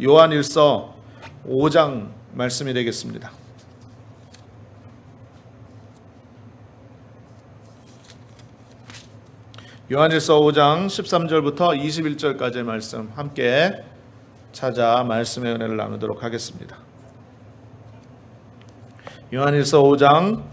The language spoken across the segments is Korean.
요한일서 5장 말씀이 되겠습니다. 요한일서 5장 13절부터 21절까지의 말씀 함께 찾아 말씀의 은혜를 나누도록 하겠습니다. 요한일서 5장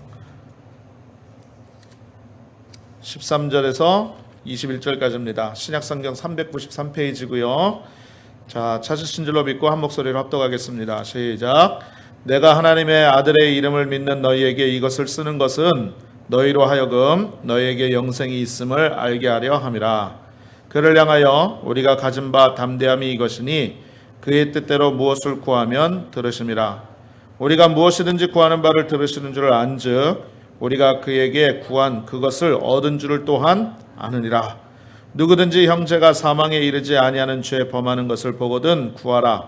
13절에서 21절까지입니다. 신약성경 393페이지고요. 자, 찾으신 줄로 믿고 한 목소리로 합독하겠습니다. 시작. 내가 하나님의 아들의 이름을 믿는 너희에게 이것을 쓰는 것은 너희로 하여금 너희에게 영생이 있음을 알게 하려 함이라. 그를 향하여 우리가 가진 바 담대함이 이것이니 그의 뜻대로 무엇을 구하면 들으심이라. 우리가 무엇이든지 구하는 바를 들으시는 줄을 안즉 우리가 그에게 구한 그것을 얻은 줄을 또한 아느니라. 누구든지 형제가 사망에 이르지 아니하는 죄 범하는 것을 보거든 구하라.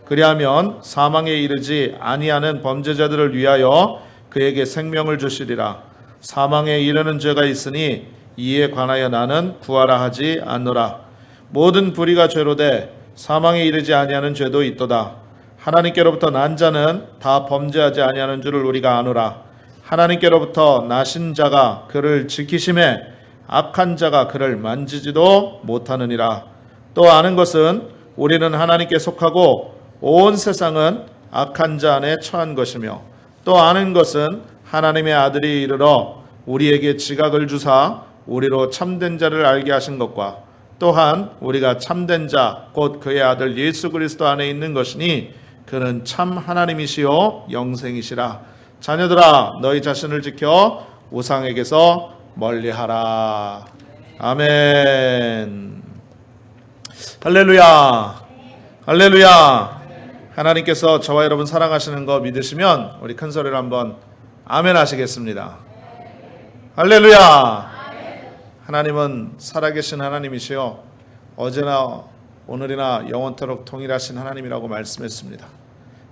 그리하면 사망에 이르지 아니하는 범죄자들을 위하여 그에게 생명을 주시리라. 사망에 이르는 죄가 있으니 이에 관하여 나는 구하라 하지 않노라. 모든 불의가 죄로되 사망에 이르지 아니하는 죄도 있도다. 하나님께로부터 난 자는 다 범죄하지 아니하는 줄을 우리가 아노라. 하나님께로부터 나신 자가 그를 지키심에 악한 자가 그를 만지지도 못하느니라. 또 아는 것은 우리는 하나님께 속하고 온 세상은 악한 자 안에 처한 것이며, 또 아는 것은 하나님의 아들이 이르러 우리에게 지각을 주사 우리로 참된 자를 알게 하신 것과 또한 우리가 참된 자 곧 그의 아들 예수 그리스도 안에 있는 것이니 그는 참 하나님이시요 영생이시라. 자녀들아, 너희 자신을 지켜 우상에게서 멀리하라. 아멘. 할렐루야. 할렐루야. 하나님께서 저와 여러분 사랑하시는 거 믿으시면 우리 큰 소리로 한번 아멘 하시겠습니다. 할렐루야. 하나님은 살아계신 하나님이시요 어제나 오늘이나 영원토록 동일하신 하나님이라고 말씀했습니다.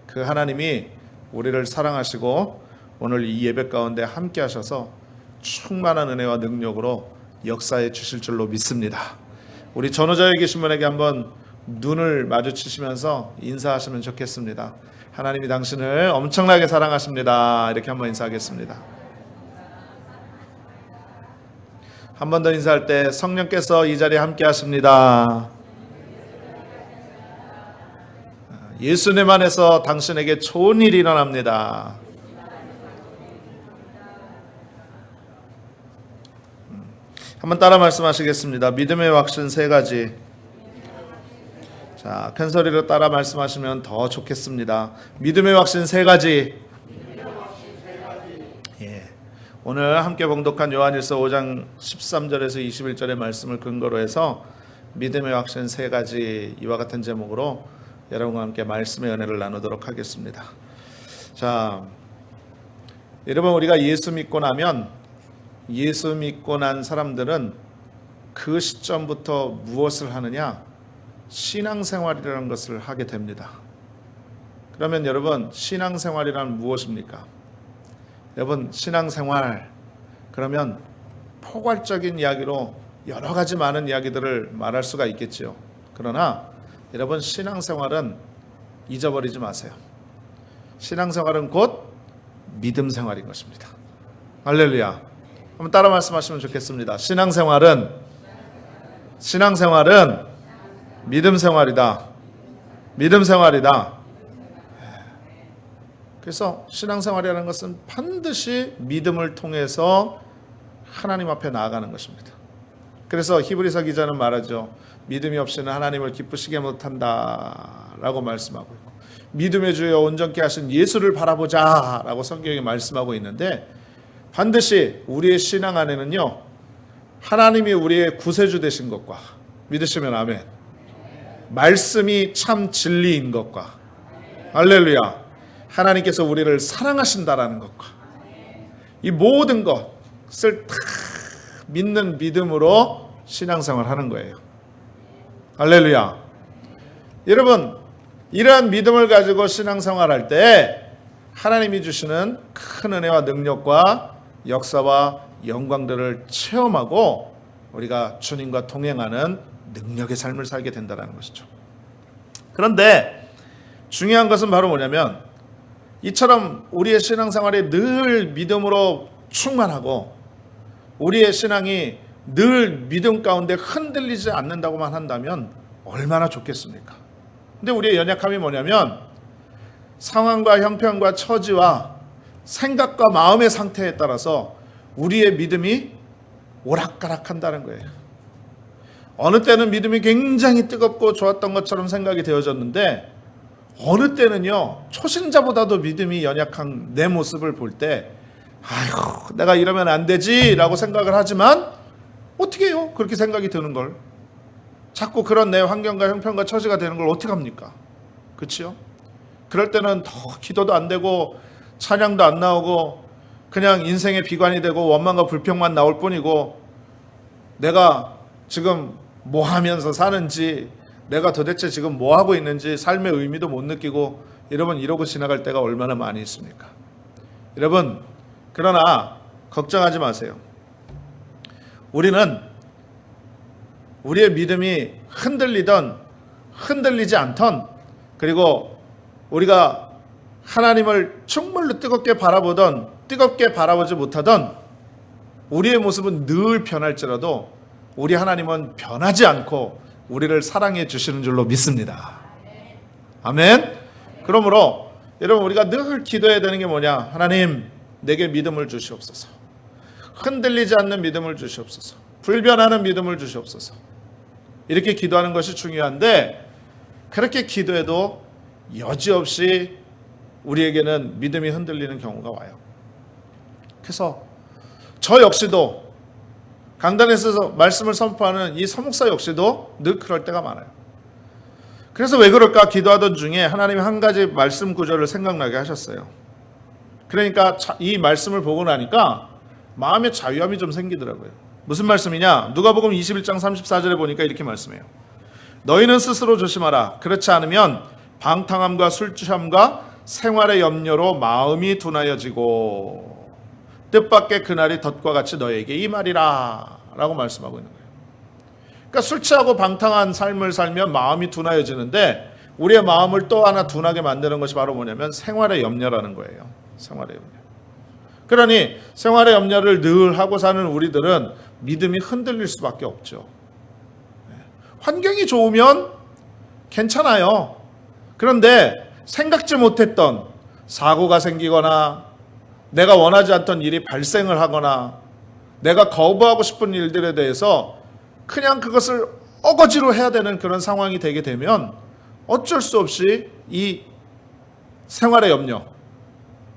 그 하나님이 우리를 사랑하시고 오늘 이 예배 가운데 함께 하셔서 충만한 은혜와 능력으로 역사해 주실 줄로 믿습니다. 우리 전후자에 계신 분에게 한번 눈을 마주치시면서 인사하시면 좋겠습니다. 하나님이 당신을 엄청나게 사랑하십니다. 이렇게 한번 인사하겠습니다. 한 번 더 인사할 때 성령께서 이 자리에 함께 하십니다. 예수님 안에서 당신에게 좋은 일이 일어납니다. 한번 따라 말씀하시겠습니다. 믿음의 확신 세 가지. 자, 큰 소리로 따라 말씀하시면 더 좋겠습니다. 믿음의 확신 세 가지. 예. 오늘 함께 봉독한 요한일서 5장 13절에서 21절의 말씀을 근거로 해서 믿음의 확신 세 가지, 이와 같은 제목으로 여러분과 함께 말씀의 은혜를 나누도록 하겠습니다. 자, 여러분, 우리가 예수 믿고 난 사람들은 그 시점부터 무엇을 하느냐? 신앙생활이라는 것을 하게 됩니다. 그러면 여러분, 신앙생활이란 무엇입니까? 여러분, 신앙생활 그러면 포괄적인 이야기로 여러 가지 많은 이야기들을 말할 수가 있겠죠. 그러나 여러분, 신앙생활은 잊어버리지 마세요. 신앙생활은 곧 믿음생활인 것입니다. 할렐루야. 한번 따라 말씀하시면 좋겠습니다. 신앙생활은 믿음생활이다. 믿음생활이다. 그래서 신앙생활이라는 것은 반드시 믿음을 통해서 하나님 앞에 나아가는 것입니다. 그래서 히브리서 기자는 말하죠. 믿음이 없이는 하나님을 기쁘시게 못한다 라고 말씀하고 있고, 믿음의 주여 온전케 하신 예수를 바라보자 라고 성경이 말씀하고 있는데, 반드시 우리의 신앙 안에는요, 하나님이 우리의 구세주 되신 것과, 믿으시면 아멘, 말씀이 참 진리인 것과, 할렐루야, 하나님께서 우리를 사랑하신다라는 것과, 이 모든 것을 다 믿는 믿음으로 신앙생활을 하는 거예요. 할렐루야. 여러분, 이러한 믿음을 가지고 신앙생활할 때 하나님이 주시는 큰 은혜와 능력과 역사와 영광들을 체험하고 우리가 주님과 동행하는 능력의 삶을 살게 된다는 것이죠. 그런데 중요한 것은 바로 뭐냐면 이처럼 우리의 신앙생활이 늘 믿음으로 충만하고 우리의 신앙이 늘 믿음 가운데 흔들리지 않는다고만 한다면 얼마나 좋겠습니까? 근데 우리의 연약함이 뭐냐면 상황과 형편과 처지와 생각과 마음의 상태에 따라서 우리의 믿음이 오락가락한다는 거예요. 어느 때는 믿음이 굉장히 뜨겁고 좋았던 것처럼 생각이 되어졌는데 어느 때는요 초신자보다도 믿음이 연약한 내 모습을 볼 때 아이고 내가 이러면 안 되지 라고 생각을 하지만 어떻게 해요? 그렇게 생각이 드는 걸 자꾸 그런 내 환경과 형편과 처지가 되는 걸 어떻게 합니까? 그렇지요? 그럴 때는 더 기도도 안 되고 찬양도 안 나오고 그냥 인생의 비관이 되고 원망과 불평만 나올 뿐이고 내가 지금 뭐 하면서 사는지 내가 도대체 지금 뭐 하고 있는지 삶의 의미도 못 느끼고 여러분 이러고 지나갈 때가 얼마나 많이 있습니까? 여러분 그러나 걱정하지 마세요. 우리는 우리의 믿음이 흔들리던 흔들리지 않던 그리고 우리가 하나님을 정말로 뜨겁게 바라보던 뜨겁게 바라보지 못하던 우리의 모습은 늘 변할지라도 우리 하나님은 변하지 않고 우리를 사랑해 주시는 줄로 믿습니다. 아멘. 그러므로 여러분 우리가 늘 기도해야 되는 게 뭐냐? 하나님 내게 믿음을 주시옵소서. 흔들리지 않는 믿음을 주시옵소서. 불변하는 믿음을 주시옵소서. 이렇게 기도하는 것이 중요한데 그렇게 기도해도 여지없이 우리에게는 믿음이 흔들리는 경우가 와요. 그래서 저 역시도 강단에서 말씀을 선포하는 이 서목사 역시도 늘 그럴 때가 많아요. 그래서 왜 그럴까 기도하던 중에 하나님이 한 가지 말씀 구절을 생각나게 하셨어요. 그러니까 이 말씀을 보고 나니까 마음의 자유함이 좀 생기더라고요. 무슨 말씀이냐? 누가복음 21장 34절에 보니까 이렇게 말씀해요. 너희는 스스로 조심하라. 그렇지 않으면 방탕함과 술 취함과 생활의 염려로 마음이 둔하여지고 뜻밖의 그날이 덫과 같이 너에게 임하리라 라고 말씀하고 있는 거예요. 그러니까 술 취하고 방탕한 삶을 살면 마음이 둔하여지는데 우리의 마음을 또 하나 둔하게 만드는 것이 바로 뭐냐면 생활의 염려라는 거예요. 생활의 염려. 그러니 생활의 염려를 늘 하고 사는 우리들은 믿음이 흔들릴 수밖에 없죠. 환경이 좋으면 괜찮아요. 그런데 생각지 못했던 사고가 생기거나 내가 원하지 않던 일이 발생을 하거나 내가 거부하고 싶은 일들에 대해서 그냥 그것을 어거지로 해야 되는 그런 상황이 되게 되면 어쩔 수 없이 이 생활의 염려,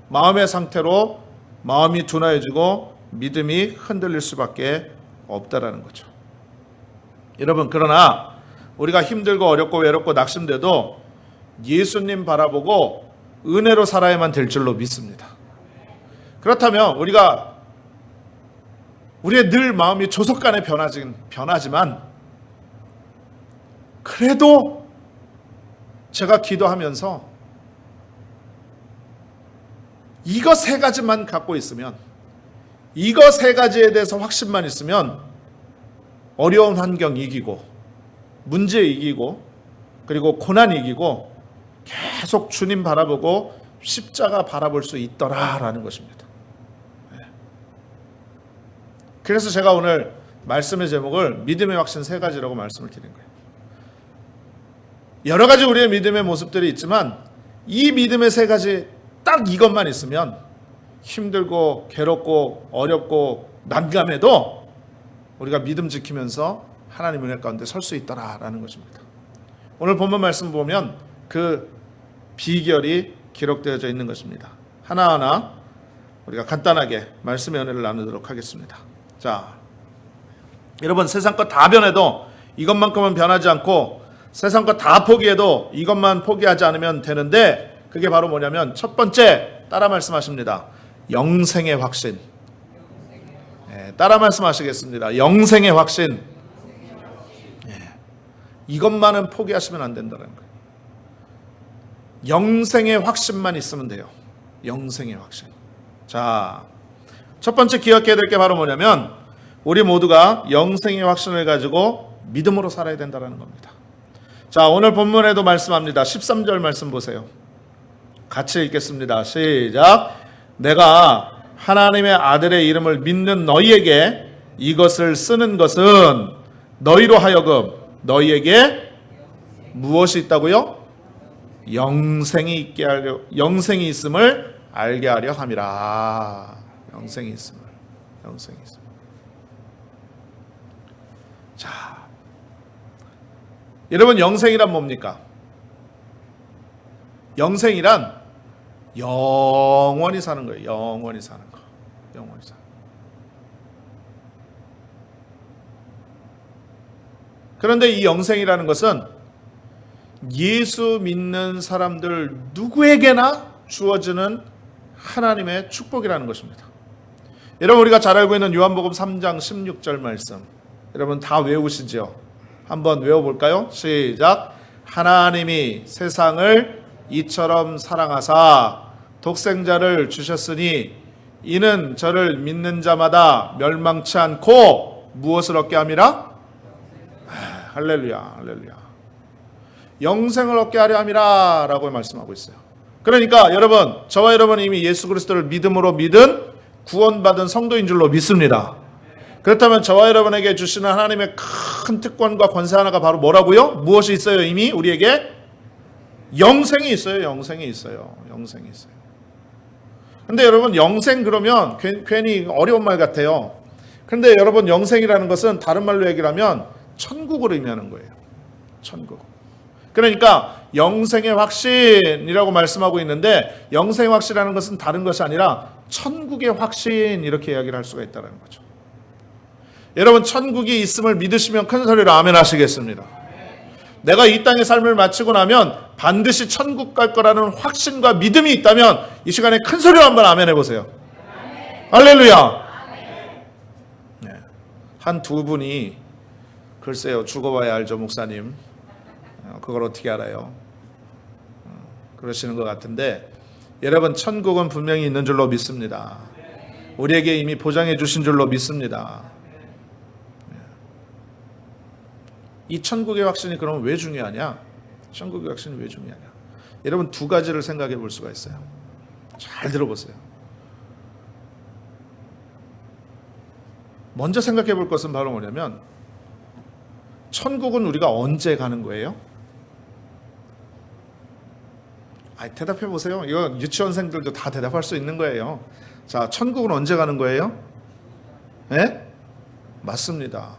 마음의 상태로 마음이 둔하여지고 믿음이 흔들릴 수밖에 없다라는 거죠. 여러분 그러나 우리가 힘들고 어렵고 외롭고 낙심돼도 예수님 바라보고 은혜로 살아야만 될 줄로 믿습니다. 그렇다면 우리가 우리의 늘 마음이 조속간에 변하지만 그래도 제가 기도하면서 이거 세 가지만 갖고 있으면 이거 세 가지에 대해서 확신만 있으면 어려운 환경 이기고 문제 이기고 그리고 고난 이기고 계속 주님 바라보고 십자가 바라볼 수 있더라라는 것입니다. 그래서 제가 오늘 말씀의 제목을 믿음의 확신 세 가지라고 말씀을 드린 거예요. 여러 가지 우리의 믿음의 모습들이 있지만 이 믿음의 세 가지 딱 이것만 있으면 힘들고 괴롭고 어렵고 난감해도 우리가 믿음 지키면서 하나님 은혜 가운데 설 수 있더라라는 것입니다. 오늘 본문 말씀 보면 그 비결이 기록되어져 있는 것입니다. 하나하나 우리가 간단하게 말씀의 은혜를 나누도록 하겠습니다. 자, 여러분 세상 것 다 변해도 이것만큼은 변하지 않고 세상 것 다 포기해도 이것만 포기하지 않으면 되는데 그게 바로 뭐냐면 첫 번째 따라 말씀하십니다. 영생의 확신. 따라 말씀하시겠습니다. 영생의 확신. 이것만은 포기하시면 안 된다는 거예요. 영생의 확신만 있으면 돼요. 영생의 확신. 자, 첫 번째 기억해야 될 게 바로 뭐냐면 우리 모두가 영생의 확신을 가지고 믿음으로 살아야 된다는 겁니다. 자, 오늘 본문에도 말씀합니다. 13절 말씀 보세요. 같이 읽겠습니다. 시작. 내가 하나님의 아들의 이름을 믿는 너희에게 이것을 쓰는 것은 너희로 하여금 너희에게 무엇이 있다고요? 영생이 있음을 알게 하려 함이라. 영생이 있음을. 자, 여러분, 영생이란 뭡니까? 영생이란 영원히 사는 거예요. 영원히 사는 거. 그런데 이 영생이라는 것은 예수 믿는 사람들 누구에게나 주어지는 하나님의 축복이라는 것입니다. 여러분, 우리가 잘 알고 있는 요한복음 3장 16절 말씀, 여러분 다 외우시죠? 한번 외워볼까요? 시작. 하나님이 세상을 이처럼 사랑하사 독생자를 주셨으니 이는 저를 믿는 자마다 멸망치 않고 무엇을 얻게 함이라? 할렐루야. 영생을 얻게 하려 함이라 라고 말씀하고 있어요. 그러니까 여러분, 저와 여러분은 이미 예수 그리스도를 믿음으로 믿은 구원받은 성도인 줄로 믿습니다. 그렇다면 저와 여러분에게 주시는 하나님의 큰 특권과 권세 하나가 바로 뭐라고요? 무엇이 있어요? 이미 우리에게 영생이 있어요. 근데 여러분, 영생 그러면 괜히 어려운 말 같아요. 근데 여러분, 영생이라는 것은 다른 말로 얘기를 하면 천국을 의미하는 거예요. 천국. 그러니까 영생의 확신이라고 말씀하고 있는데, 영생의 확신이라는 것은 다른 것이 아니라 천국의 확신, 이렇게 이야기를 할 수가 있다는 거죠. 여러분, 천국이 있음을 믿으시면 큰 소리로 아멘 하시겠습니다. 내가 이 땅의 삶을 마치고 나면 반드시 천국 갈 거라는 확신과 믿음이 있다면 이 시간에 큰 소리로 한번 아멘 해보세요. 할렐루야. 네. 한 두 분이, 글쎄요, 죽어봐야 알죠, 목사님. 그걸 어떻게 알아요? 그러시는 것 같은데, 여러분, 천국은 분명히 있는 줄로 믿습니다. 우리에게 이미 보장해 주신 줄로 믿습니다. 이 천국의 확신이 그러면 왜 중요하냐? 천국의 확신이 왜 중요하냐? 여러분, 두 가지를 생각해 볼 수가 있어요. 잘 들어보세요. 먼저 생각해 볼 것은 바로 뭐냐면, 천국은 우리가 언제 가는 거예요? 대답해 보세요. 이거 유치원생들도 다 대답할 수 있는 거예요. 자, 천국은 언제 가는 거예요? 네? 맞습니다.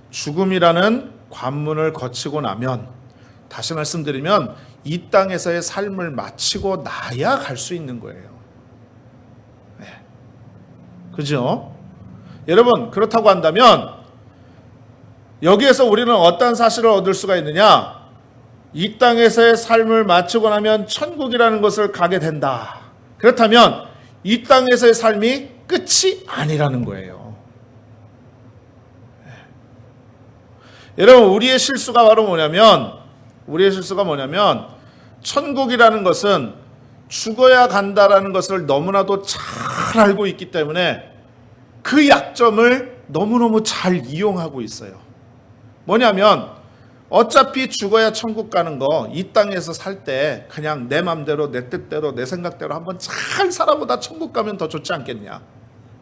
죽음이라는 관문을 거치고 나면, 다시 말씀드리면 이 땅에서의 삶을 마치고 나야 갈 수 있는 거예요. 네. 그죠? 여러분, 그렇다고 한다면 여기에서 우리는 어떤 사실을 얻을 수가 있느냐? 이 땅에서의 삶을 마치고 나면 천국이라는 것을 가게 된다. 그렇다면 이 땅에서의 삶이 끝이 아니라는 거예요. 네. 여러분, 우리의 실수가 뭐냐면 천국이라는 것은 죽어야 간다라는 것을 너무나도 잘 알고 있기 때문에 그 약점을 너무너무 잘 이용하고 있어요. 뭐냐면, 어차피 죽어야 천국 가는 거, 이 땅에서 살 때 그냥 내 맘대로, 내 뜻대로, 내 생각대로 한번 잘 살아보다 천국 가면 더 좋지 않겠냐,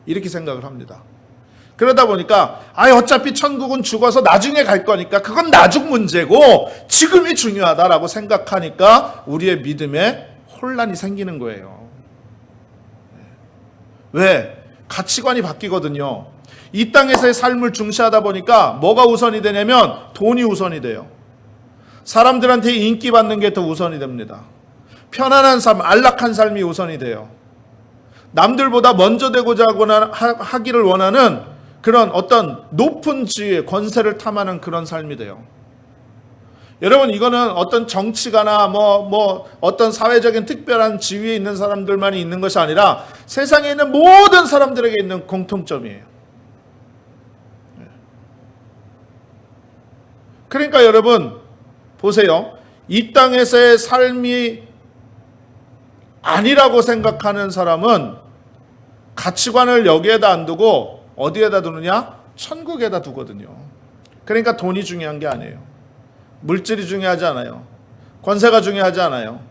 이렇게 생각을 합니다. 그러다 보니까 어차피 천국은 죽어서 나중에 갈 거니까 그건 나중 문제고 지금이 중요하다라고 생각하니까 우리의 믿음에 혼란이 생기는 거예요. 왜? 가치관이 바뀌거든요. 이 땅에서의 삶을 중시하다 보니까 뭐가 우선이 되냐면 돈이 우선이 돼요. 사람들한테 인기 받는 게 더 우선이 됩니다. 편안한 삶, 안락한 삶이 우선이 돼요. 남들보다 먼저 되고자 하기를 원하는 그런 어떤 높은 지위, 권세를 탐하는 그런 삶이 돼요. 여러분, 이거는 어떤 정치가나 어떤 사회적인 특별한 지위에 있는 사람들만이 있는 것이 아니라 세상에 있는 모든 사람들에게 있는 공통점이에요. 그러니까 여러분, 보세요. 이 땅에서의 삶이 아니라고 생각하는 사람은 가치관을 여기에다 안 두고 어디에다 두느냐? 천국에다 두거든요. 그러니까 돈이 중요한 게 아니에요. 물질이 중요하지 않아요. 권세가 중요하지 않아요.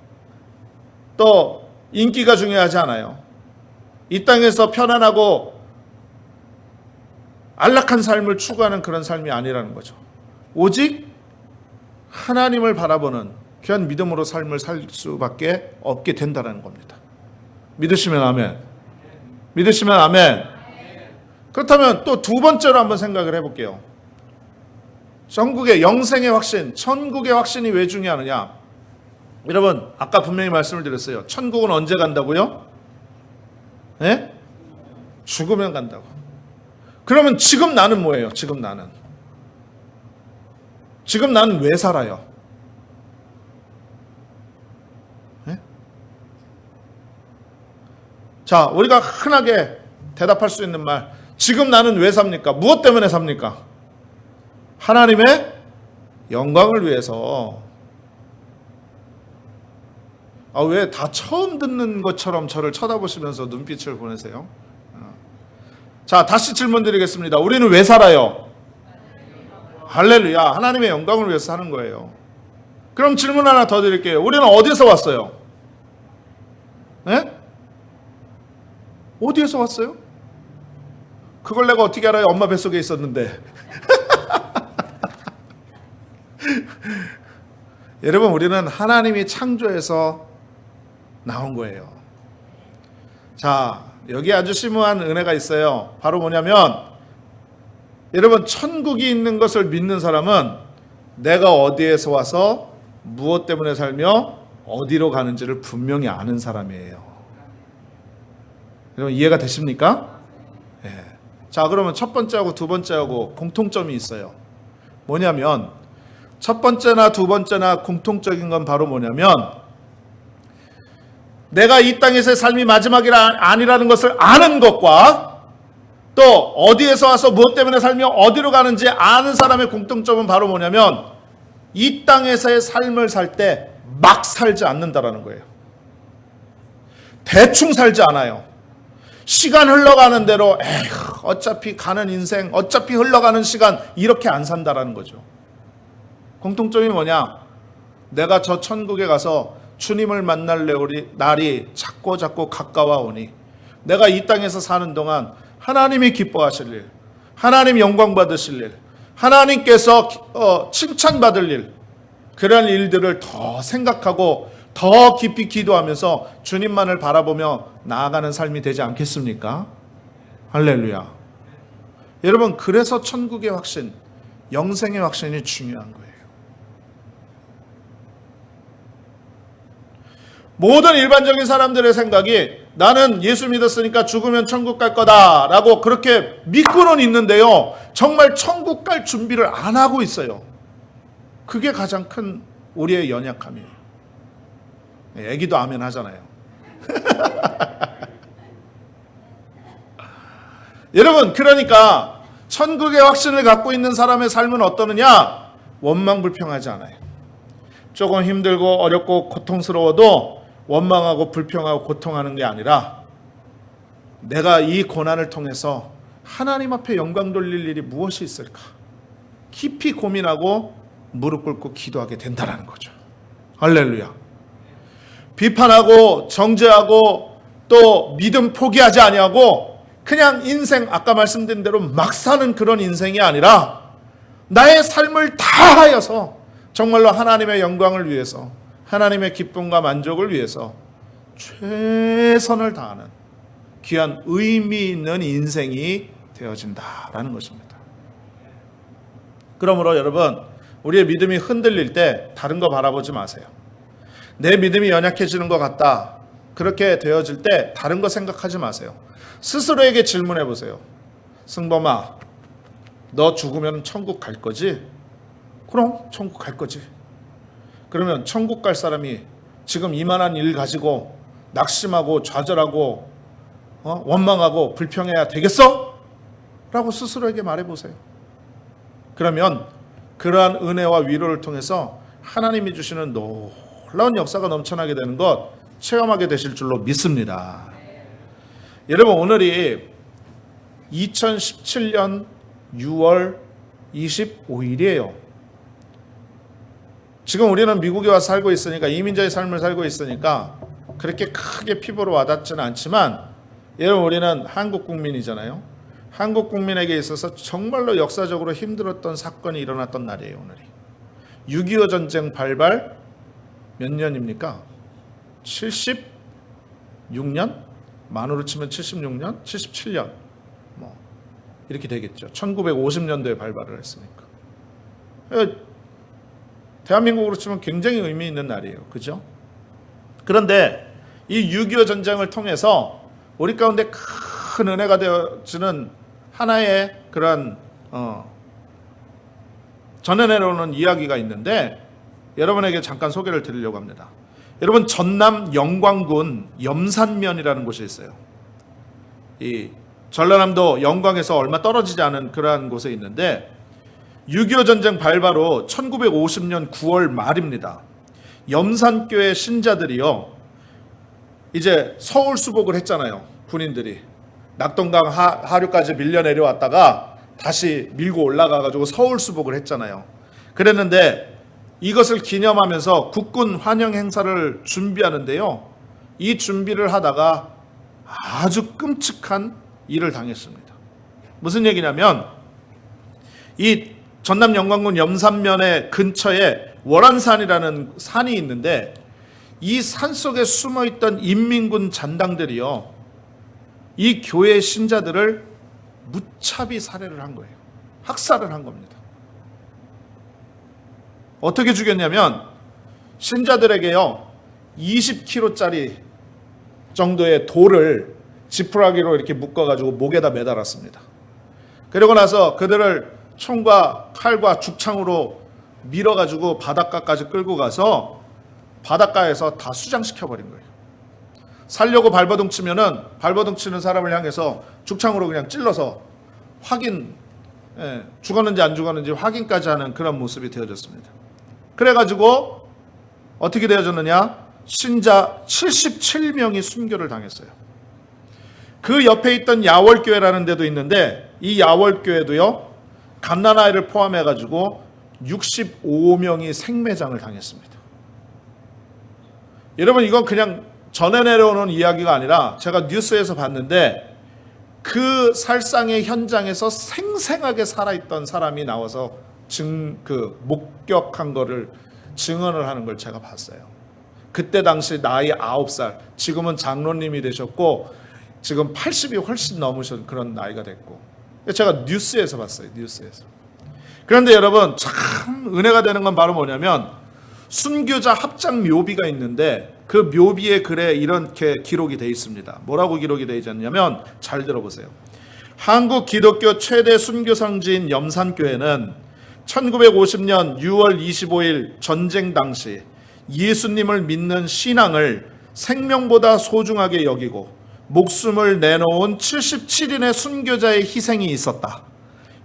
또 인기가 중요하지 않아요. 이 땅에서 편안하고 안락한 삶을 추구하는 그런 삶이 아니라는 거죠. 오직 하나님을 바라보는 귀한 믿음으로 삶을 살 수밖에 없게 된다는 겁니다. 믿으시면 아멘. 믿으시면 아멘. 그렇다면 또 두 번째로 한번 생각을 해볼게요. 천국의 영생의 확신, 천국의 확신이 왜 중요하느냐? 여러분, 아까 분명히 말씀을 드렸어요. 천국은 언제 간다고요? 네? 죽으면 간다고. 그러면 지금 나는 뭐예요? 지금 나는 왜 살아요? 네? 자, 우리가 흔하게 대답할 수 있는 말, 지금 나는 왜 삽니까? 무엇 때문에 삽니까? 하나님의 영광을 위해서. 왜 다 처음 듣는 것처럼 저를 쳐다보시면서 눈빛을 보내세요? 자, 다시 질문 드리겠습니다. 우리는 왜 살아요? 할렐루야. 하나님의 영광을 위해서 사는 거예요. 그럼 질문 하나 더 드릴게요. 우리는 어디서 왔어요? 네? 어디에서 왔어요? 그걸 내가 어떻게 알아요? 엄마 뱃속에 있었는데. 여러분, 우리는 하나님이 창조해서 나온 거예요. 자, 여기 아주 심오한 은혜가 있어요. 바로 뭐냐면, 여러분, 천국이 있는 것을 믿는 사람은 내가 어디에서 와서 무엇 때문에 살며 어디로 가는지를 분명히 아는 사람이에요. 여러분, 이해가 되십니까? 네. 자, 그러면 첫 번째하고 두 번째하고 공통점이 있어요. 뭐냐면, 첫 번째나 두 번째나 공통적인 건 바로 뭐냐면, 내가 이 땅에서의 삶이 마지막이 아니라는 것을 아는 것과 또 어디에서 와서 무엇 때문에 살며 어디로 가는지 아는 사람의 공통점은 바로 뭐냐면, 이 땅에서의 삶을 살 때 막 살지 않는다라는 거예요. 대충 살지 않아요. 시간 흘러가는 대로 어차피 가는 인생, 어차피 흘러가는 시간, 이렇게 안 산다라는 거죠. 공통점이 뭐냐? 내가 저 천국에 가서 주님을 만날 날이 자꾸 가까워오니 내가 이 땅에서 사는 동안 하나님이 기뻐하실 일, 하나님 영광 받으실 일, 하나님께서 칭찬받을 일, 그런 일들을 더 생각하고 더 깊이 기도하면서 주님만을 바라보며 나아가는 삶이 되지 않겠습니까? 할렐루야. 여러분, 그래서 천국의 확신, 영생의 확신이 중요한 거예요. 모든 일반적인 사람들의 생각이 나는 예수 믿었으니까 죽으면 천국 갈 거다라고 그렇게 믿고는 있는데요, 정말 천국 갈 준비를 안 하고 있어요. 그게 가장 큰 우리의 연약함이에요. 애기도 아멘 하잖아요. 여러분, 그러니까 천국의 확신을 갖고 있는 사람의 삶은 어떠느냐? 원망불평하지 않아요. 조금 힘들고 어렵고 고통스러워도 원망하고 불평하고 고통하는 게 아니라, 내가 이 고난을 통해서 하나님 앞에 영광 돌릴 일이 무엇이 있을까? 깊이 고민하고 무릎 꿇고 기도하게 된다는 거죠. 할렐루야. 비판하고 정죄하고 또 믿음 포기하지 아니하고 그냥 인생, 아까 말씀드린 대로 막 사는 그런 인생이 아니라 나의 삶을 다하여서 정말로 하나님의 영광을 위해서, 하나님의 기쁨과 만족을 위해서 최선을 다하는 귀한 의미 있는 인생이 되어진다라는 것입니다. 그러므로 여러분, 우리의 믿음이 흔들릴 때 다른 거 바라보지 마세요. 내 믿음이 연약해지는 것 같다, 그렇게 되어질 때 다른 거 생각하지 마세요. 스스로에게 질문해 보세요. 승범아, 너 죽으면 천국 갈 거지? 그럼 천국 갈 거지. 그러면 천국 갈 사람이 지금 이만한 일 가지고 낙심하고 좌절하고 원망하고 불평해야 되겠어? 라고 스스로에게 말해보세요. 그러면 그러한 은혜와 위로를 통해서 하나님이 주시는 놀라운 역사가 넘쳐나게 되는 것 체험하게 되실 줄로 믿습니다. 여러분, 오늘이 2017년 6월 25일이에요. 지금 우리는 미국에 와서 살고 있으니까 이민자의 삶을 살고 있으니까 그렇게 크게 피부로 와닿지는 않지만 여러분 우리는 한국 국민이잖아요. 한국 국민에게 있어서 정말로 역사적으로 힘들었던 사건이 일어났던 날이에요. 오늘이 6.25 전쟁 발발 몇 년입니까? 76년? 만으로 치면 76년? 77년 뭐 이렇게 되겠죠. 1950년도에 발발을 했으니까 대한민국으로 치면 굉장히 의미 있는 날이에요. 그죠? 그런데 이 6.25 전쟁을 통해서 우리 가운데 큰 은혜가 되어지는 하나의 그런 전해 내려오는 이야기가 있는데 여러분에게 잠깐 소개를 드리려고 합니다. 여러분 전남 영광군 염산면이라는 곳이 있어요. 이 전라남도 영광에서 얼마 떨어지지 않은 그러한 곳에 있는데 6.25 전쟁 발발 후 1950년 9월 말입니다. 염산교회 신자들이요 이제 서울 수복을 했잖아요. 군인들이 낙동강 하류까지 밀려 내려왔다가 다시 밀고 올라가가지고 서울 수복을 했잖아요. 그랬는데 이것을 기념하면서 국군 환영 행사를 준비하는데요. 이 준비를 하다가 아주 끔찍한 일을 당했습니다. 무슨 얘기냐면 이 전남 영광군 염산면의 근처에 월안산이라는 산이 있는데 이 산 속에 숨어있던 인민군 잔당들이요 이 교회 신자들을 무차비 살해를 한 거예요. 학살을 한 겁니다. 어떻게 죽였냐면 신자들에게요 20kg짜리 정도의 돌을 지푸라기로 이렇게 묶어가지고 목에다 매달았습니다. 그리고 나서 그들을 총과 칼과 죽창으로 밀어가지고 바닷가까지 끌고 가서 바닷가에서 다 수장시켜버린 거예요. 살려고 발버둥 치면은 발버둥 치는 사람을 향해서 죽창으로 그냥 찔러서 죽었는지 안 죽었는지 확인까지 하는 그런 모습이 되어졌습니다. 그래가지고 어떻게 되어졌느냐? 신자 77명이 순교를 당했어요. 그 옆에 있던 야월교회라는 데도 있는데 이 야월교회도요 갓난아이를 포함해가지고 65명이 생매장을 당했습니다. 여러분 이건 그냥 전해 내려오는 이야기가 아니라 제가 뉴스에서 봤는데 그 살상의 현장에서 생생하게 살아있던 사람이 나와서 목격한 거를 증언을 하는 걸 제가 봤어요. 그때 당시 나이 9살, 지금은 장로님이 되셨고 지금 80이 훨씬 넘으신 그런 나이가 됐고 제가 뉴스에서 봤어요. 뉴스에서. 그런데 여러분 참 은혜가 되는 건 바로 뭐냐면 순교자 합장 묘비가 있는데 그 묘비의 글에 이렇게 기록이 되어 있습니다. 뭐라고 기록이 되어 있냐면 잘 들어보세요. 한국 기독교 최대 순교 성지인 염산교회는 1950년 6월 25일 전쟁 당시 예수님을 믿는 신앙을 생명보다 소중하게 여기고 목숨을 내놓은 77인의 순교자의 희생이 있었다.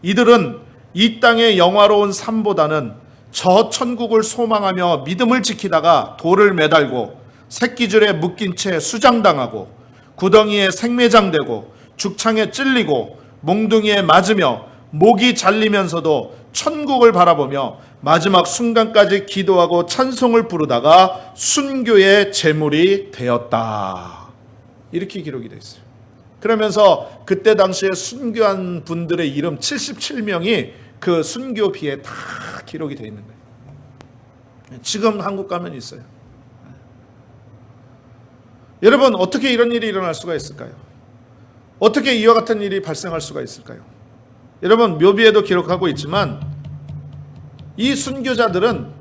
이들은 이 땅의 영화로운 삶보다는 저 천국을 소망하며 믿음을 지키다가 돌을 매달고 새끼줄에 묶인 채 수장당하고 구덩이에 생매장되고 죽창에 찔리고 몽둥이에 맞으며 목이 잘리면서도 천국을 바라보며 마지막 순간까지 기도하고 찬송을 부르다가 순교의 제물이 되었다. 이렇게 기록이 되어 있어요. 그러면서 그때 당시에 순교한 분들의 이름 77명이 그 순교비에 다 기록이 되어 있는 거예요. 지금 한국 가면 있어요. 여러분 어떻게 이런 일이 일어날 수가 있을까요? 어떻게 이와 같은 일이 발생할 수가 있을까요? 여러분 묘비에도 기록하고 있지만 이 순교자들은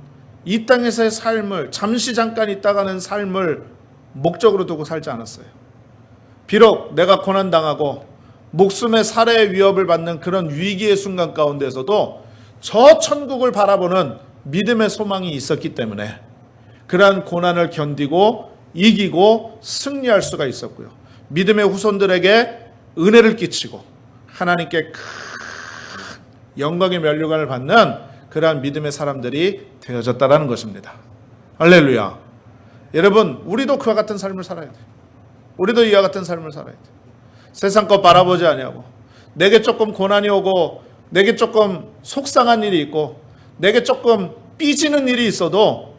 이 땅에서의 삶을 잠시 잠깐 있다가는 삶을 목적으로 두고 살지 않았어요. 비록 내가 고난당하고 목숨의 살해의 위협을 받는 그런 위기의 순간 가운데서도 저 천국을 바라보는 믿음의 소망이 있었기 때문에 그러한 고난을 견디고 이기고 승리할 수가 있었고요. 믿음의 후손들에게 은혜를 끼치고 하나님께 큰 영광의 면류관을 받는 그러한 믿음의 사람들이 되어졌다라는 것입니다. 할렐루야. 여러분 우리도 그와 같은 삶을 살아야 돼요. 우리도 이와 같은 삶을 살아야 돼요. 세상 것 바라보지 아니하고 내게 조금 고난이 오고 내게 조금 속상한 일이 있고 내게 조금 삐지는 일이 있어도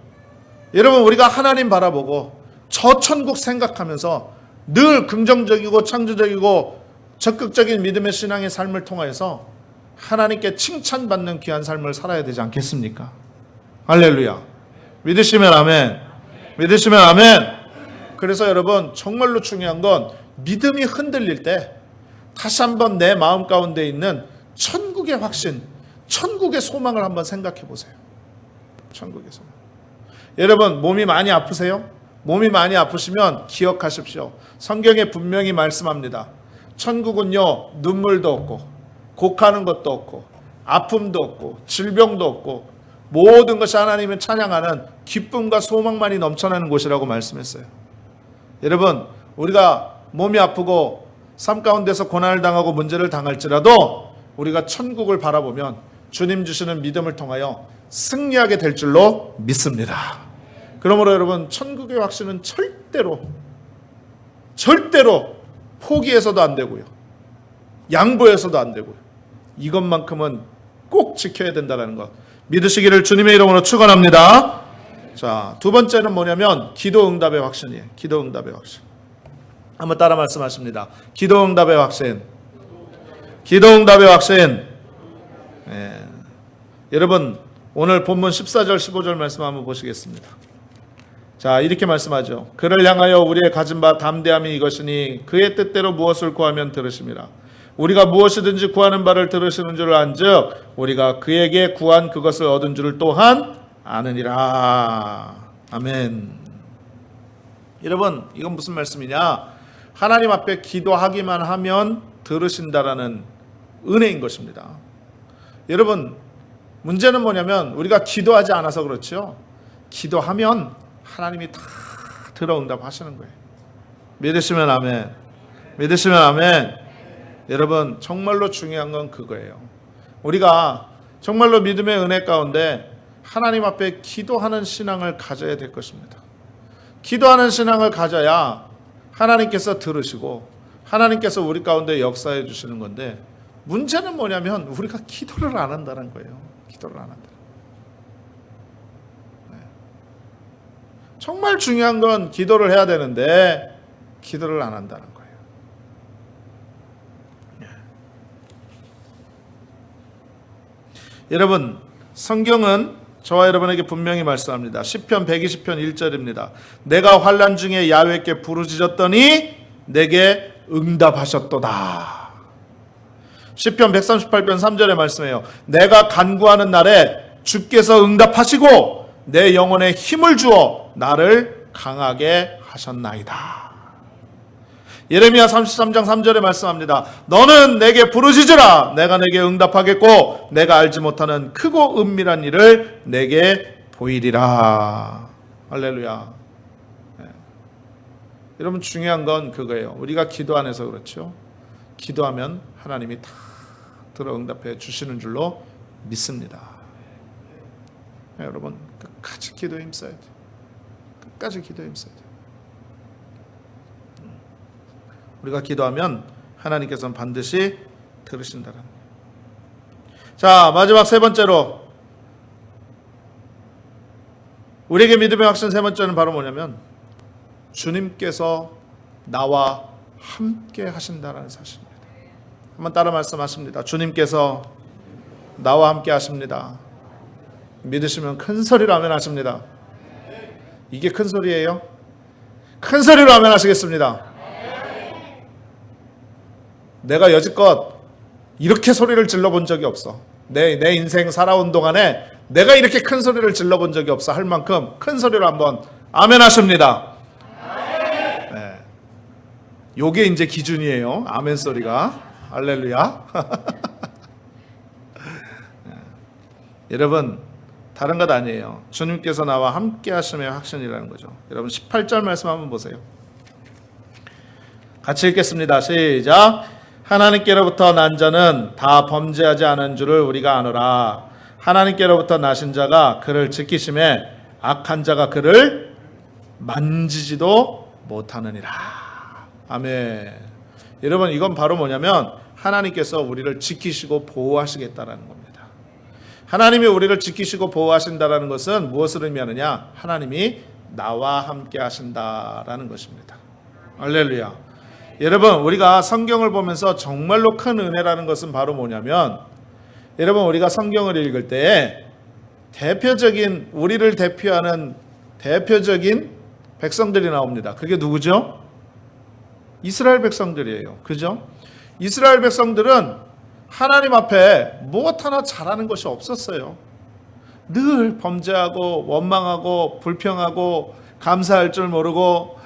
여러분 우리가 하나님 바라보고 저 천국 생각하면서 늘 긍정적이고 창조적이고 적극적인 믿음의 신앙의 삶을 통하여서 하나님께 칭찬받는 귀한 삶을 살아야 되지 않겠습니까? 할렐루야. 믿으시면 아멘. 믿으시면 아멘. 그래서 여러분 정말로 중요한 건 믿음이 흔들릴 때 다시 한번 내 마음 가운데 있는 천국의 확신, 천국의 소망을 한번 생각해 보세요. 천국의 소망. 여러분 몸이 많이 아프세요? 몸이 많이 아프시면 기억하십시오. 성경에 분명히 말씀합니다. 천국은요 눈물도 없고 곡하는 것도 없고 아픔도 없고 질병도 없고 모든 것이 하나님을 찬양하는 기쁨과 소망만이 넘쳐나는 곳이라고 말씀했어요. 여러분 우리가 몸이 아프고 삶 가운데서 고난을 당하고 문제를 당할지라도 우리가 천국을 바라보면 주님 주시는 믿음을 통하여 승리하게 될 줄로 믿습니다. 그러므로 여러분 천국의 확신은 절대로 포기해서도 안 되고요. 양보해서도 안 되고요. 이것만큼은 꼭 지켜야 된다는 것 믿으시기를 주님의 이름으로 축원합니다. 자, 두 번째는 뭐냐면 기도 응답의 확신이에요. 기도 응답의 확신. 한번 따라 말씀하십니다. 기도 응답의 확신. 기도 응답의 확신. 여러분 오늘 본문 14절 15절 말씀 한번 보시겠습니다. 자, 이렇게 말씀하죠. 그를 향하여 우리의 가진 바 담대함이 이것이니 그의 뜻대로 무엇을 구하면 들으심이라. 우리가 무엇이든지 구하는 바를 들으시는 줄 안즉 우리가 그에게 구한 그것을 얻은 줄을 또한 아느니라. 아멘. 여러분 이건 무슨 말씀이냐? 하나님 앞에 기도하기만 하면 들으신다라는 은혜인 것입니다. 여러분 문제는 뭐냐면 우리가 기도하지 않아서 그렇죠. 기도하면 하나님이 다 들어 응답하시는 거예요. 믿으시면 아멘. 믿으시면 아멘. 여러분 정말로 중요한 건 그거예요. 우리가 정말로 믿음의 은혜 가운데 하나님 앞에 기도하는 신앙을 가져야 될 것입니다. 기도하는 신앙을 가져야 하나님께서 들으시고 하나님께서 우리 가운데 역사해 주시는 건데 문제는 뭐냐면 우리가 기도를 안 한다는 거예요. 기도를 안 한다. 정말 중요한 건 기도를 해야 되는데 기도를 안 한다는 거예요. 여러분 성경은 저와 여러분에게 분명히 말씀합니다. 시편 120편 1절입니다. 내가 환난 중에 야훼께 부르짖었더니 내게 응답하셨도다. 시편 138편 3절에 말씀해요. 내가 간구하는 날에 주께서 응답하시고 내 영혼에 힘을 주어 나를 강하게 하셨나이다. 예레미야 33장 3절에 말씀합니다. 너는 내게 부르짖으라. 내가 내게 응답하겠고 내가 알지 못하는 크고 은밀한 일을 내게 보이리라. 할렐루야. 네. 여러분 중요한 건 그거예요. 우리가 기도 안 해서 그렇죠. 기도하면 하나님이 다 들어 응답해 주시는 줄로 믿습니다. 네, 여러분 끝까지 기도에 힘써야 돼요. 끝까지 기도에 힘써야 돼요. 우리가 기도하면 하나님께서는 반드시 들으신다는 거예요. 자, 마지막 세 번째로 우리에게 믿음의 확신 세 번째는 바로 뭐냐면 주님께서 나와 함께 하신다는 사실입니다. 한번 따라 말씀하십니다. 주님께서 나와 함께 하십니다. 믿으시면 큰 소리로 아멘 하십니다. 이게 큰 소리예요? 큰 소리로 아멘 하시겠습니다. 내가 여지껏 이렇게 소리를 질러본 적이 없어. 내 인생 살아온 동안에 내가 이렇게 큰 소리를 질러본 적이 없어 할 만큼 큰 소리로 한번 아멘 하십니다. 네. 요게 이제 기준이에요. 아멘 소리가. 할렐루야. 네. 여러분 다른 것 아니에요. 주님께서 나와 함께 하심의 확신이라는 거죠. 여러분 18절 말씀 한번 보세요. 같이 읽겠습니다. 시작. 하나님께로부터 난 자는 다 범죄하지 않은 줄을 우리가 아노라. 하나님께로부터 나신 자가 그를 지키심에 악한 자가 그를 만지지도 못하느니라. 아멘. 여러분 이건 바로 뭐냐면 하나님께서 우리를 지키시고 보호하시겠다라는 겁니다. 하나님이 우리를 지키시고 보호하신다라는 것은 무엇을 의미하느냐? 하나님이 나와 함께 하신다라는 것입니다. 할렐루야. 여러분, 우리가 성경을 보면서 정말로 큰 은혜라는 것은 바로 뭐냐면, 여러분, 우리가 성경을 읽을 때 대표적인, 우리를 대표하는 대표적인 백성들이 나옵니다. 그게 누구죠? 이스라엘 백성들이에요. 그죠? 이스라엘 백성들은 하나님 앞에 무엇 하나 잘하는 것이 없었어요. 늘 범죄하고 원망하고 불평하고 감사할 줄 모르고,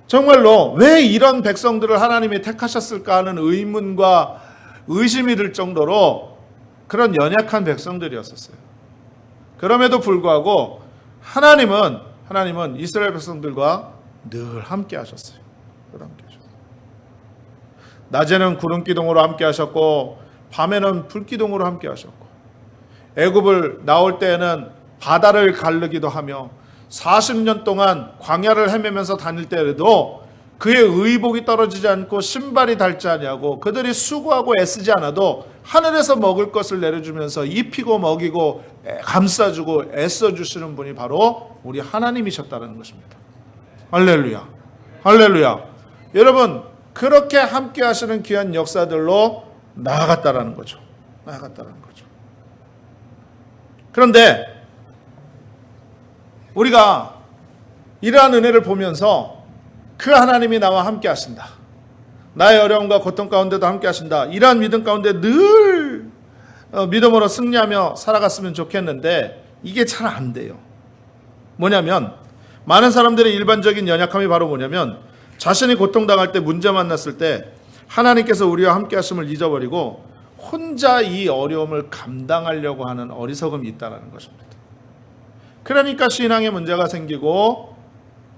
정말로 왜 이런 백성들을 하나님이 택하셨을까 하는 의문과 의심이 들 정도로 그런 연약한 백성들이었었어요. 그럼에도 불구하고 하나님은 이스라엘 백성들과 늘 함께 하셨어요. 낮에는 구름 기둥으로 함께 하셨고 밤에는 불 기둥으로 함께 하셨고, 애굽을 나올 때에는 바다를 가르기도 하며 40년 동안 광야를 헤매면서 다닐 때에도 그의 의복이 떨어지지 않고 신발이 닳지 아니하고 그들이 수고하고 애쓰지 않아도 하늘에서 먹을 것을 내려주면서 입히고 먹이고 감싸주고 애써주시는 분이 바로 우리 하나님이셨다는 것입니다. 할렐루야. 할렐루야. 여러분, 그렇게 함께 하시는 귀한 역사들로 나아갔다라는 거죠. 그런데 우리가 이러한 은혜를 보면서 그 하나님이 나와 함께 하신다, 나의 어려움과 고통 가운데도 함께 하신다, 이러한 믿음 가운데 늘 믿음으로 승리하며 살아갔으면 좋겠는데 이게 잘 안 돼요. 뭐냐면, 많은 사람들의 일반적인 연약함이 바로 뭐냐면, 자신이 고통당할 때, 문제 만났을 때 하나님께서 우리와 함께 하심을 잊어버리고 혼자 이 어려움을 감당하려고 하는 어리석음이 있다는 것입니다. 그러니까 신앙에 문제가 생기고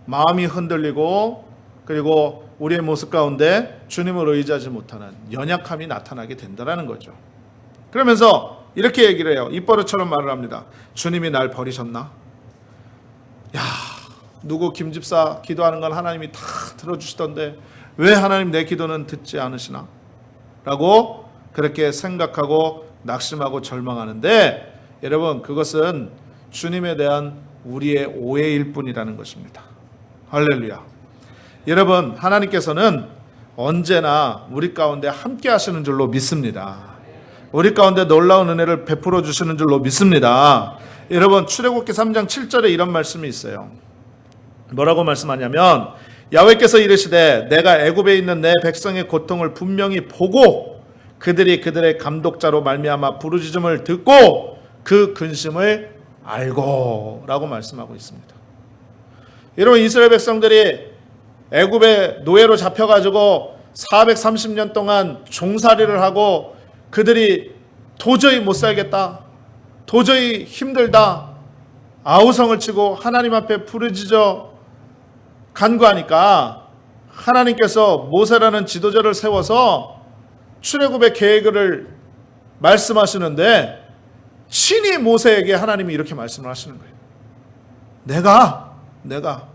마음이 흔들리고, 그리고 우리의 모습 가운데 주님을 의지하지 못하는 연약함이 나타나게 된다는 거죠. 그러면서 이렇게 얘기를 해요. 입버릇처럼 말을 합니다. 주님이 날 버리셨나? 야, 누구 김집사 기도하는 건 하나님이 다 들어주시던데 왜 하나님 내 기도는 듣지 않으시나? 라고 그렇게 생각하고 낙심하고 절망하는데, 여러분, 그것은 주님에 대한 우리의 오해일 뿐이라는 것입니다. 할렐루야. 여러분, 하나님께서는 언제나 우리 가운데 함께 하시는 줄로 믿습니다. 우리 가운데 놀라운 은혜를 베풀어 주시는 줄로 믿습니다. 여러분, 출애굽기 3장 7절에 이런 말씀이 있어요. 뭐라고 말씀하냐면, 야훼께서 이르시되 내가 애굽에 있는 내 백성의 고통을 분명히 보고 그들이 그들의 감독자로 말미암아 부르짖음을 듣고 그 근심을 알고 라고 말씀하고 있습니다. 여러분, 이스라엘 백성들이 애굽의 노예로 잡혀가지고 430년 동안 종살이를 하고 그들이 도저히 못 살겠다, 도저히 힘들다, 아우성을 치고 하나님 앞에 부르짖어 간구하니까 하나님께서 모세라는 지도자를 세워서 출애굽의 계획을 말씀하시는데, 친히 모세에게 하나님이 이렇게 말씀을 하시는 거예요. 내가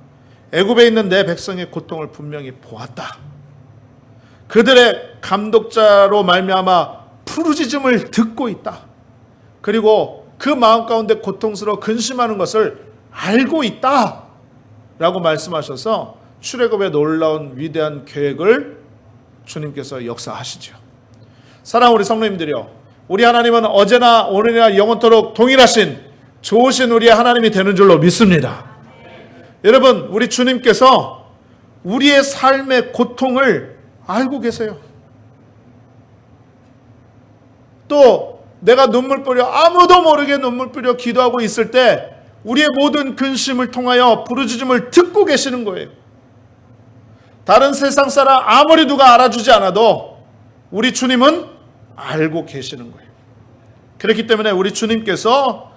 애굽에 있는 내 백성의 고통을 분명히 보았다. 그들의 감독자로 말미암아 부르짖음을 듣고 있다. 그리고 그 마음 가운데 고통스러워 근심하는 것을 알고 있다 라고 말씀하셔서 출애굽의 놀라운 위대한 계획을 주님께서 역사하시죠. 사랑하는 우리 성도님들이요, 우리 하나님은 어제나 오늘이나 영원토록 동일하신 좋으신 우리의 하나님이 되는 줄로 믿습니다. 여러분, 우리 주님께서 우리의 삶의 고통을 알고 계세요. 또 내가 눈물 뿌려, 아무도 모르게 눈물 뿌려 기도하고 있을 때 우리의 모든 근심을 통하여 부르짖음을 듣고 계시는 거예요. 다른 세상 사람 아무리 누가 알아주지 않아도 우리 주님은 알고 계시는 거예요. 그렇기 때문에 우리 주님께서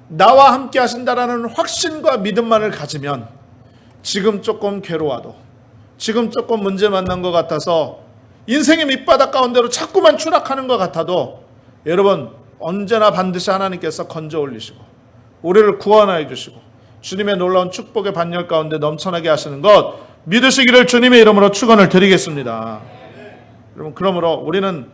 나와 함께 하신다라는 확신과 믿음만을 가지면, 지금 조금 괴로워도, 지금 조금 문제 만난 것 같아서 인생의 밑바닥 가운데로 자꾸만 추락하는 것 같아도, 여러분, 언제나 반드시 하나님께서 건져 올리시고 우리를 구원하여 주시고 주님의 놀라운 축복의 반열 가운데 넘쳐나게 하시는 것 믿으시기를 주님의 이름으로 축원을 드리겠습니다. 여러분, 그러므로 우리는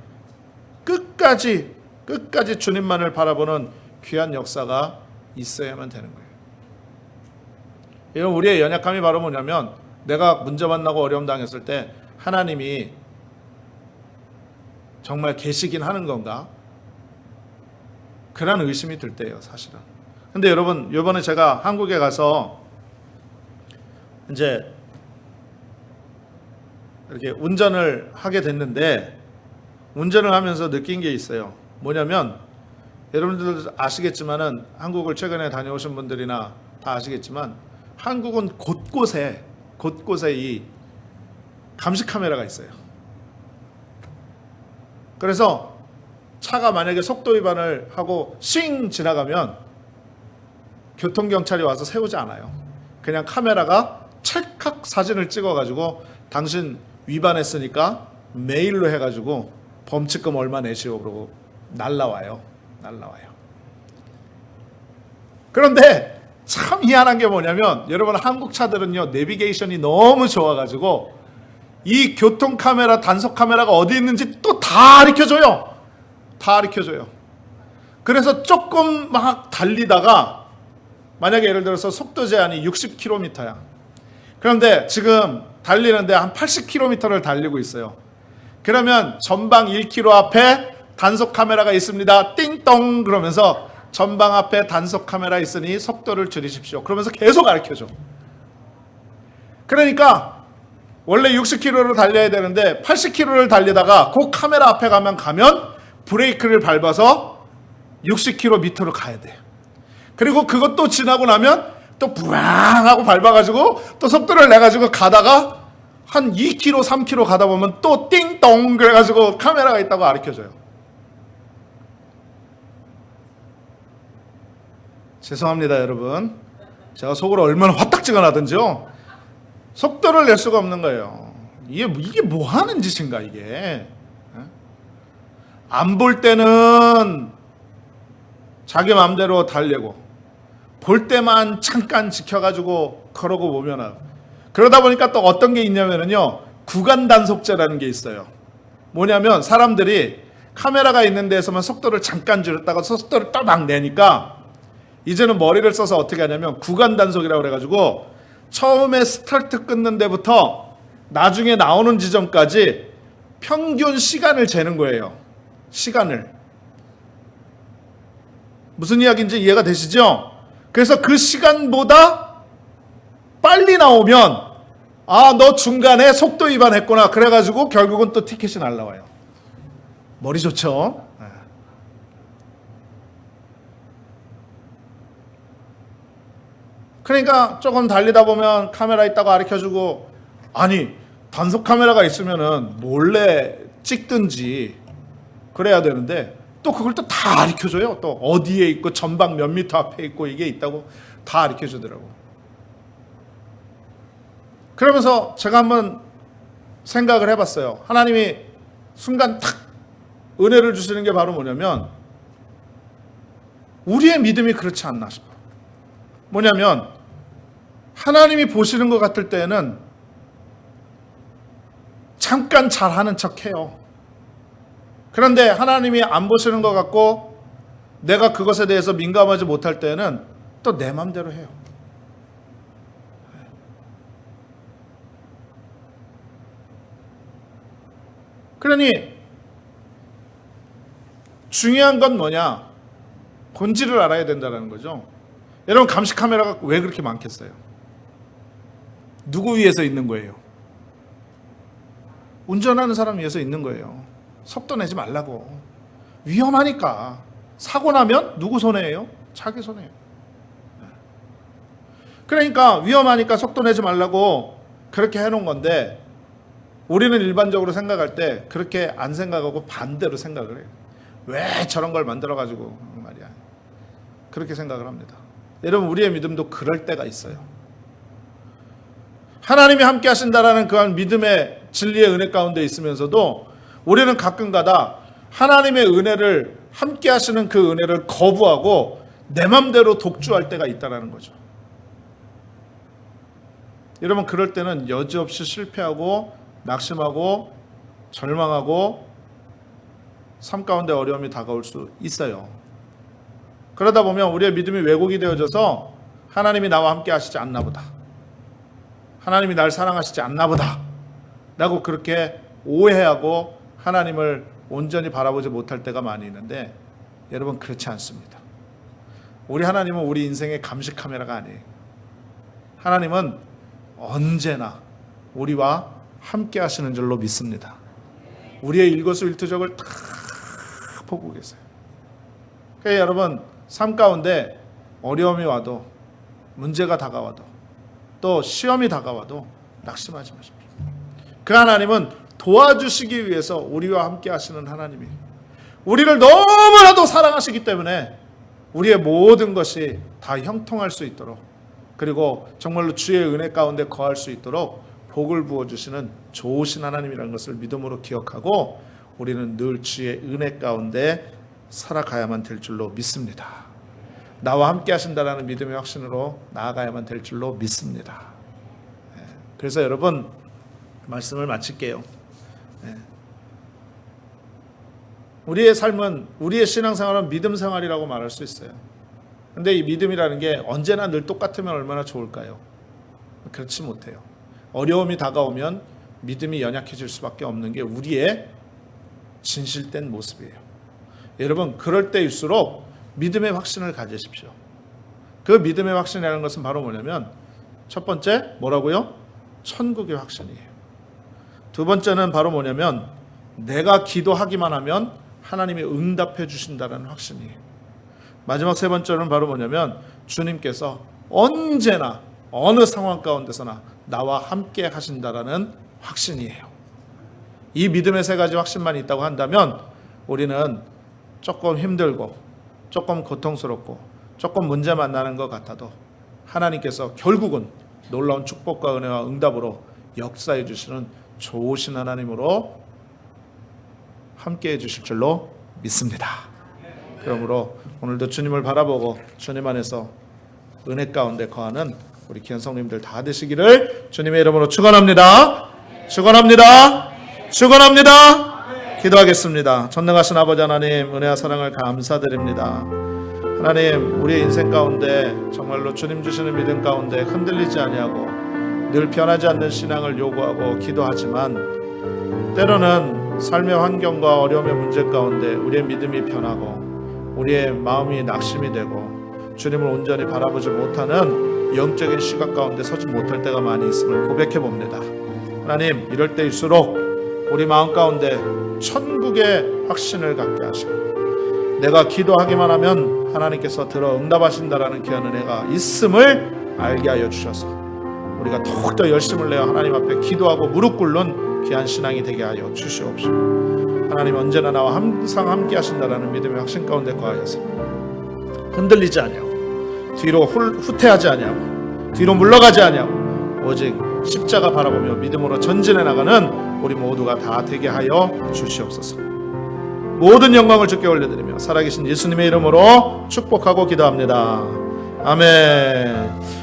끝까지 끝까지 주님만을 바라보는 귀한 역사가 있어야만 되는 거예요. 이런 우리의 연약함이 바로 뭐냐면 내가 문제 만나고 어려움 당했을 때 하나님이 정말 계시긴 하는 건가? 그런 의심이 들 때예요, 사실은. 근데 여러분, 이번에 제가 한국에 가서 이제 이렇게 운전을 하게 됐는데 운전을 하면서 느낀 게 있어요. 뭐냐면 여러분들 아시겠지만은 한국을 최근에 다녀오신 분들이나 다 아시겠지만 한국은 곳곳에 이 감시 카메라가 있어요. 그래서 차가 만약에 속도 위반을 하고 싱 지나가면 교통경찰이 와서 세우지 않아요. 그냥 카메라가 찰칵 사진을 찍어가지고 당신 위반했으니까 메일로 해가지고 범칙금 얼마 내시오 그러고 날라와요. 그런데 참 희한한 게 뭐냐면 여러분 한국 차들은요 내비게이션이 너무 좋아가지고 이 교통 카메라 단속 카메라가 어디 있는지 또 다 가르쳐줘요. 그래서 조금 막 달리다가 만약에 예를 들어서 속도 제한이 60km야. 그런데 지금 달리는데 한 80km를 달리고 있어요. 그러면 전방 1km 앞에 단속 카메라가 있습니다. 띵동 그러면서 전방 앞에 단속 카메라 있으니 속도를 줄이십시오. 그러면서 계속 가르쳐줘. 그러니까 원래 60km를 달려야 되는데 80km를 달리다가 그 카메라 앞에 가면 브레이크를 밟아서 60km 밑으로 가야 돼요. 그리고 그것도 지나고 나면 또 부앙 하고 밟아가지고 또 속도를 내가지고 가다가 한 2km, 3km 가다 보면 또 띵동 그래가지고 카메라가 있다고 가르쳐줘요. 죄송합니다 여러분. 제가 속으로 얼마나 화딱지가 나든지요. 속도를 낼 수가 없는 거예요. 이게 뭐 하는 짓인가 이게. 안 볼 때는 자기 마음대로 달리고 볼 때만 잠깐 지켜가지고 그러고 보면은 그러다 보니까 또 어떤 게 있냐면요 구간 단속제라는 게 있어요. 뭐냐면 사람들이 카메라가 있는 데에서만 속도를 잠깐 줄였다가 속도를 또 막 내니까 이제는 머리를 써서 어떻게 하냐면 구간 단속이라고 그래가지고 처음에 스타트 끊는 데부터 나중에 나오는 지점까지 평균 시간을 재는 거예요. 시간을. 무슨 이야기인지 이해가 되시죠? 그래서 그 시간보다 빨리 나오면 너 중간에 속도 위반했구나. 그래가지고 결국은 또 티켓이 날라와요. 머리 좋죠? 그러니까 조금 달리다 보면 카메라 있다고 가르쳐주고 아니 단속 카메라가 있으면은 몰래 찍든지 그래야 되는데 또 그걸 또 다 가르쳐줘요. 또 어디에 있고 전방 몇 미터 앞에 있고 이게 있다고 다 가르쳐주더라고. 그러면서 제가 한번 생각을 해봤어요. 하나님이 순간 탁 은혜를 주시는 게 바로 뭐냐면 우리의 믿음이 그렇지 않나 싶어. 뭐냐면 하나님이 보시는 것 같을 때는 잠깐 잘하는 척해요. 그런데 하나님이 안 보시는 것 같고 내가 그것에 대해서 민감하지 못할 때는 또 내 맘대로 해요. 그러니 중요한 건 뭐냐? 본질을 알아야 된다는 거죠. 여러분 감시 카메라가 왜 그렇게 많겠어요? 누구 위해서 있는 거예요? 운전하는 사람 위해서 있는 거예요. 속도 내지 말라고. 위험하니까. 사고 나면 누구 손해예요? 자기 손해예요. 그러니까 위험하니까 속도 내지 말라고 그렇게 해놓은 건데 우리는 일반적으로 생각할 때 그렇게 안 생각하고 반대로 생각을 해요. 왜 저런 걸 만들어가지고 말이야. 그렇게 생각을 합니다. 여러분 우리의 믿음도 그럴 때가 있어요. 하나님이 함께 하신다라는 그런 믿음의 진리의 은혜 가운데 있으면서도 우리는 가끔가다 하나님의 은혜를 함께 하시는 그 은혜를 거부하고 내 맘대로 독주할 때가 있다는 거죠. 여러분 그럴 때는 여지없이 실패하고 낙심하고 절망하고 삶 가운데 어려움이 다가올 수 있어요. 그러다 보면 우리의 믿음이 왜곡이 되어져서 하나님이 나와 함께 하시지 않나 보다, 하나님이 날 사랑하시지 않나 보다 라고 그렇게 오해하고 하나님을 온전히 바라보지 못할 때가 많이 있는데, 여러분 그렇지 않습니다. 우리 하나님은 우리 인생의 감시 카메라가 아니에요. 하나님은 언제나 우리와 함께 하시는 줄로 믿습니다. 우리의 일거수일투족을 다 보고 계세요. 그러니까 여러분 삶 가운데 어려움이 와도, 문제가 다가와도, 또 시험이 다가와도 낙심하지 마십시오. 그 하나님은 도와주시기 위해서 우리와 함께 하시는 하나님이에요. 우리를 너무나도 사랑하시기 때문에 우리의 모든 것이 다 형통할 수 있도록, 그리고 정말로 주의 은혜 가운데 거할 수 있도록 복을 부어주시는 좋으신 하나님이라는 것을 믿음으로 기억하고 우리는 늘 주의 은혜 가운데 살아가야만 될 줄로 믿습니다. 나와 함께 하신다라는 믿음의 확신으로 나아가야만 될 줄로 믿습니다. 그래서 여러분 말씀을 마칠게요. 우리의 삶은, 우리의 신앙생활은 믿음 생활이라고 말할 수 있어요. 근데 이 믿음이라는 게 언제나 늘 똑같으면 얼마나 좋을까요? 그렇지 못해요. 어려움이 다가오면 믿음이 연약해질 수밖에 없는 게 우리의 진실된 모습이에요. 여러분 그럴 때일수록 믿음의 확신을 가지십시오. 그 믿음의 확신이라는 것은 바로 뭐냐면, 첫 번째 뭐라고요? 천국의 확신이에요. 두 번째는 바로 뭐냐면, 내가 기도하기만 하면 하나님이 응답해 주신다는 확신이에요. 마지막 세 번째는 바로 뭐냐면, 주님께서 언제나 어느 상황 가운데서나 나와 함께 하신다라는 확신이에요. 이 믿음의 세 가지 확신만 있다고 한다면 우리는 조금 힘들고 조금 고통스럽고 조금 문제 만나는 것 같아도 하나님께서 결국은 놀라운 축복과 은혜와 응답으로 역사해 주시는 좋으신 하나님으로 함께해 주실 줄로 믿습니다. 그러므로 오늘도 주님을 바라보고 주님 안에서 은혜 가운데 거하는 우리 귀한 성도님들 다 되시기를 주님의 이름으로 축원합니다. 축원합니다. 축원합니다. 기도하겠습니다. 전능하신 아버지 하나님, 은혜와 사랑을 감사드립니다. 하나님, 우리의 인생 가운데 정말로 주님 주시는 믿음 가운데 흔들리지 아니하고 늘 변하지 않는 신앙을 요구하고 기도하지만, 때로는 삶의 환경과 어려움의 문제 가운데 우리의 믿음이 변하고 우리의 마음이 낙심이 되고 주님을 온전히 바라보지 못하는 영적인 시각 가운데 서지 못할 때가 많이 있음을 고백해 봅니다. 하나님, 이럴 때일수록 우리 마음 가운데 천국의 확신을 갖게 하시고 내가 기도하기만 하면 하나님께서 들어 응답하신다라는 귀한 은혜가 있음을 알게 하여 주셔서 우리가 더욱더 열심을 내어 하나님 앞에 기도하고 무릎 꿇는 귀한 신앙이 되게 하여 주시옵시고, 하나님 언제나 나와 항상 함께 하신다라는 믿음의 확신 가운데 거하여서 흔들리지 아니하고 뒤로 후퇴하지 아니하고 뒤로 물러가지 아니하고 오직 십자가 바라보며 믿음으로 전진해 나가는 우리 모두가 다 되게 하여 주시옵소서. 모든 영광을 주께 올려드리며 살아계신 예수님의 이름으로 축복하고 기도합니다. 아멘.